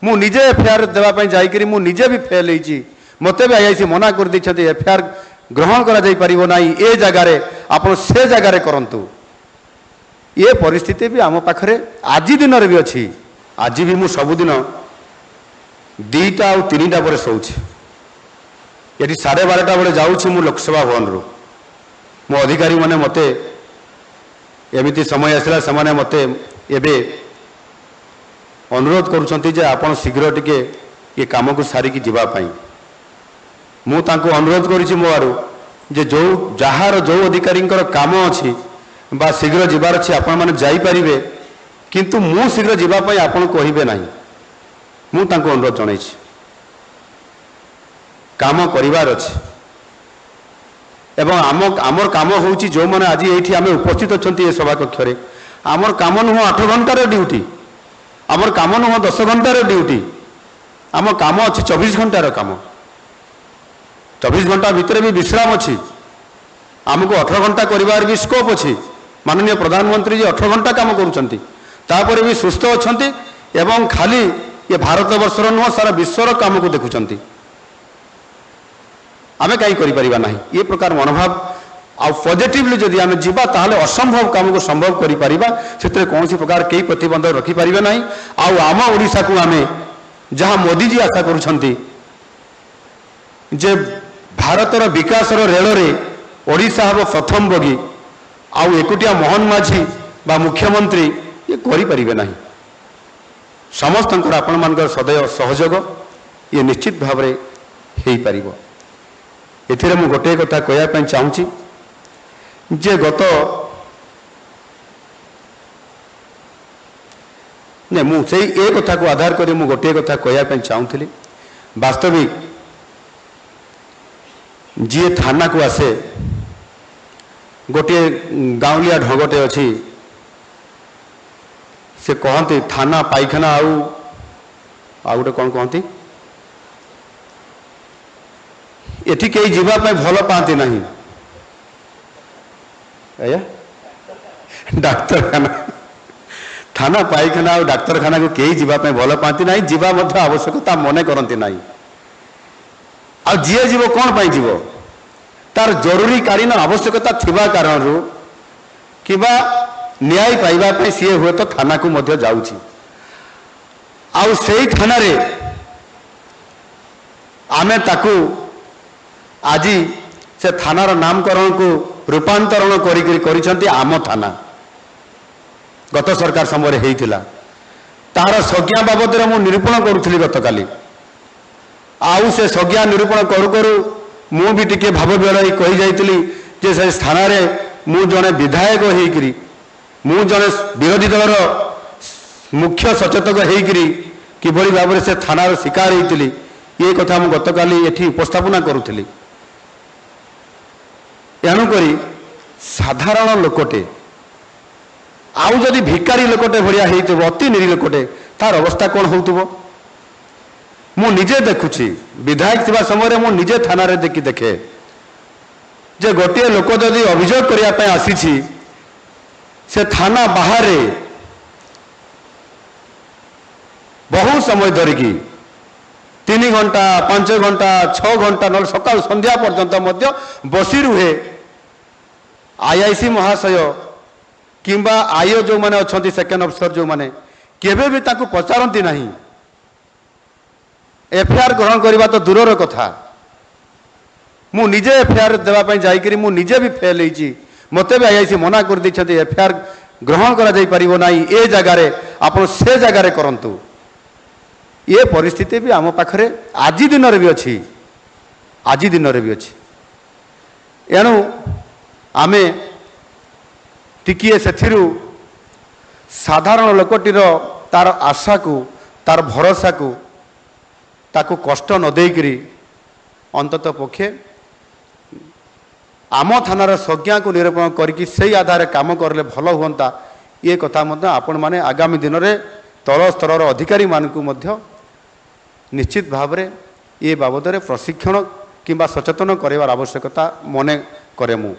मु निजे एफआईआर देवाई जाकि मुझे भी फेल होती मत भी आईआईसी मना कर एफआईआर ग्रहण करा ना ए जगार आप से जगार करूँ ये परिस्थिति भी आम पाखे आज दिन भी अच्छी आज भी मु सबुदिन 2टा और 3टा पर शोची ये 12:30 बेले जाऊँ लोकसभा भवन रु मो अधिकारी मैंने मत एमती समय आसला से मत एवं अनुरोध करुँच आप शीघ्र टिके ये कम को सारिकी जीवाई मुझे अनुरोध करी मो आड़ू जे जो जार जो अधिकारी काम अच्छी बा शीघ्र जीवार अच्छी आपण मैंने जापे किंतु मु शीघ्र जीवाई आपन कहे ना मुझे अनुरोध जन काम करार अच्छे एवं आमर काम हूँ जो मैंने आज ये आम उपस्थित अच्छा ये सभा कक्ष आमर काम नुह 8 घंटार ड्यूटी आमर काम नुह 10 घंटार ड्यूटी आम काम अच्छी 24 घंटार काम 24 घंटा भितर भी विश्राम अच्छी आमको 18 घंटा करार भी स्कोप अच्छी माननीय प्रधानमंत्री जी 18 घंटा काम करुँच भी सुस्थ अच्छा एवं खाली ये भारत वर्षर नुह सारा विश्वर काम को देखुं आमे कहीं करिपरिबा नहीं ये प्रकार मनोभाव आ पॉजिटिवली जदि आमे जीवा ताहले असंभव काम को संभव करि परिबा सेतरे कोनसी प्रकार कई प्रतिबंधक रखि परिबा नहीं आउ आम ओडिसा को आमे जहां मोदी जी आशा करूछंती जे भारतर विकासर रेल रे ओडिसा हबो प्रथम बगी आउ एकुटिया मोहन माझी बा मुख्यमंत्री ये करि परिबे नहीं समस्तंकर आपण मानकर सदैव सहयोग ये निश्चित भाव रे हेई परिबो एथिरे मु गोटे कथा कहया चाहूँगी जे गत ने मु से ए कथा को आधार करी मु गोटे कथा कहया चाहूँगी वास्तविक जी थाना को आसे गोटे गाँवलिया ढंगटे अच्छी से कहते थाना पाइखाना आउ गोटे कौन कहती एठी कई जीवाई भल पाती नहीं डाक्तरखाना थाना पाइखाना और डाक्तरखाना को कई जीवाई भल पाती नहीं जीवा आवश्यकता मने करती नहीं आ जी जीव कौन पाई जीव तार जरूरी कालीन आवश्यकता थिबा कारण कि न्याय पाइबा सी हुए तो थाना को मध्य जाउछि आउ सेई थाना रे आमे ताकू आज से थानार नामकरण को रूपांतरण करी आम थाना गत सरकार समय होता तार संज्ञा बाबद मु निरूपण करुली गत काली आउ से संज्ञा निरूपण करू करू मु भी टिके भाव बेल कही जाइली जे से थाना रे मु जने विधायक होकरी मु जने विरोधी दलर मुख्य सचेतक होकरी किभली भाव से थानार शिकार होती ये कथा मु गत काली एठी उपस्थापना करुली एणुकरी साधारण लोकटे आउ जदि भिकारी लोकटे भाया हो अति निरी लोकटे तार अवस्था कौन हो मु निजे देखुची विधायक थिबा समय मु निजे थाना रे देखे जे गोटे लोक जदि अभियोग करने आसी से थाना बाहर बहु समय धरिकी 3 घंटा 5 घंटा 6 घंटा न सकाल संध्या पर्यंत बसी रुहे आईआईसी महाशय किंबा आईओ जो माने अच्छा सेकेंड अफिसर जो माने केबे भी ताकू पचारती नहीं एफआईआर ग्रहण करने तो दूरर कथा मु निजे एफआईआर देवाई जाकि मुझे भी फेल होती मत भी आईआईसी मना कर एफआईआर ग्रहण करा ना ए जगार आप से जगार करूँ ये परिस्थिति भी आम पाखे आज दिन भी अच्छी आज दिन भी अच्छी एणु आमे टिकिए से साधारण लोकटीर तार आशा को तार भरोसा को ताकू कष्ट न देकरी अंतत पक्षे आम थानार संज्ञा को निरूपण करके से आधार काम करले भल हुंता ये कथा मध्य आपण माने आगामी दिन में तल स्तर अधिकारी मानकु मध्य निश्चित भाव में ये बाबद प्रशिक्षण किंबा सचेतन करार आवश्यकता मने करे मु।